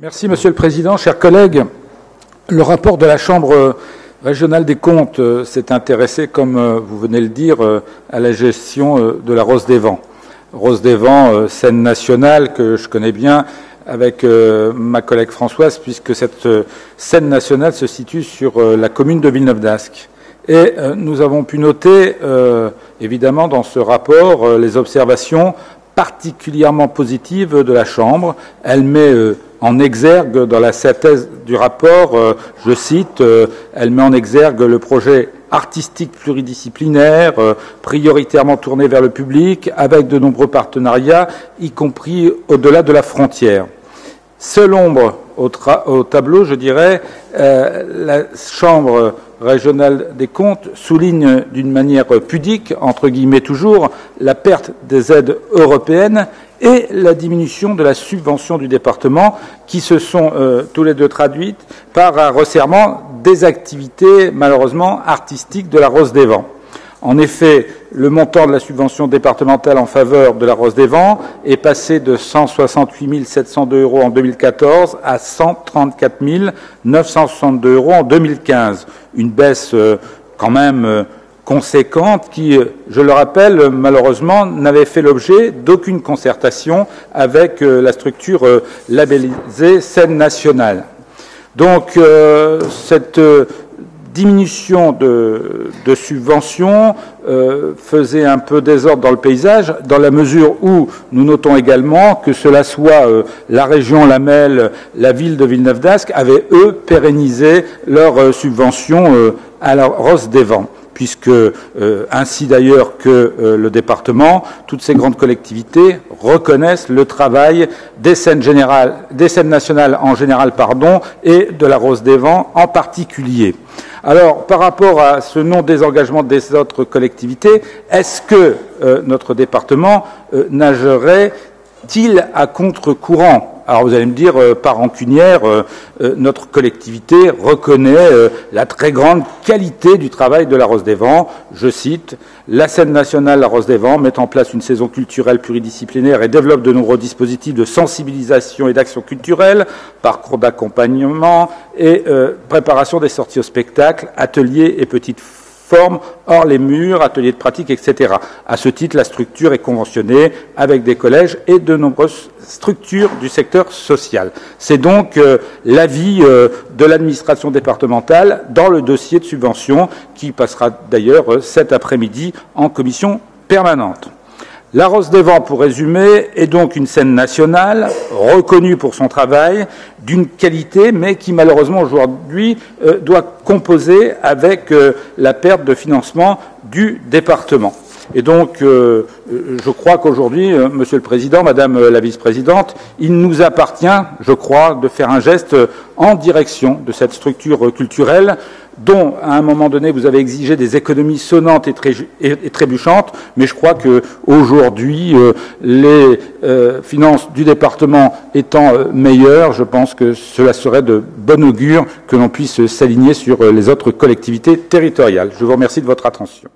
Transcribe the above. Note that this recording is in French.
Merci Monsieur le Président. Chers collègues, le rapport de la Chambre régionale des comptes s'est intéressé, comme vous venez de le dire, à la gestion de la Rose des Vents. Rose des Vents, scène nationale que je connais bien avec ma collègue Françoise, puisque cette scène nationale se situe sur la commune de Villeneuve-d'Ascq. Et nous avons pu noter, évidemment, dans ce rapport, les observations particulièrement positives de la Chambre. Elle met en exergue, dans la synthèse du rapport, je cite, elle met en exergue le projet artistique pluridisciplinaire, prioritairement tourné vers le public, avec de nombreux partenariats, y compris au-delà de la frontière. Seule ombre au tableau, je dirais, la Chambre régionale des comptes souligne d'une manière pudique, entre guillemets toujours, la perte des aides européennes et la diminution de la subvention du département, qui se sont tous les deux traduites par un resserrement des activités, malheureusement, artistiques de la Rose des Vents. En effet, le montant de la subvention départementale en faveur de la Rose des Vents est passé de 168 702 € en 2014 à 134 962 € en 2015. Une baisse quand même conséquente qui, je le rappelle, malheureusement, n'avait fait l'objet d'aucune concertation avec la structure labellisée scène nationale. Donc, cette diminution de subventions faisait un peu désordre dans le paysage, dans la mesure où nous notons également que cela soit la région, la MEL, la ville de Villeneuve-d'Ascq avaient, eux, pérennisé leurs subventions à la Rose des Vents, puisque ainsi d'ailleurs que le département, toutes ces grandes collectivités reconnaissent le travail des scènes nationales en général, et de la Rose des Vents en particulier. Alors, par rapport à ce non-désengagement des autres collectivités, est-ce que notre département nagerait-il à contre-courant ? Alors vous allez me dire, par rancunière, notre collectivité reconnaît la très grande qualité du travail de la Rose des Vents. Je cite, « La scène nationale, la Rose des Vents, met en place une saison culturelle pluridisciplinaire et développe de nombreux dispositifs de sensibilisation et d'action culturelle, parcours d'accompagnement et préparation des sorties au spectacle, ateliers et petites formes hors les murs, ateliers de pratique, etc. À ce titre, la structure est conventionnée avec des collèges et de nombreuses structures du secteur social. » C'est donc l'avis de l'administration départementale dans le dossier de subvention qui passera d'ailleurs cet après-midi en commission permanente. La Rose des Vents, pour résumer, est donc une scène nationale reconnue pour son travail, d'une qualité, mais qui malheureusement aujourd'hui doit composer avec la perte de financement du département. Et donc, je crois qu'aujourd'hui, Monsieur le Président, Madame la Vice-présidente, il nous appartient, je crois, de faire un geste en direction de cette structure culturelle dont, à un moment donné, vous avez exigé des économies sonnantes et trébuchantes, mais je crois qu'aujourd'hui, les finances du département étant meilleures, je pense que cela serait de bon augure que l'on puisse s'aligner sur les autres collectivités territoriales. Je vous remercie de votre attention.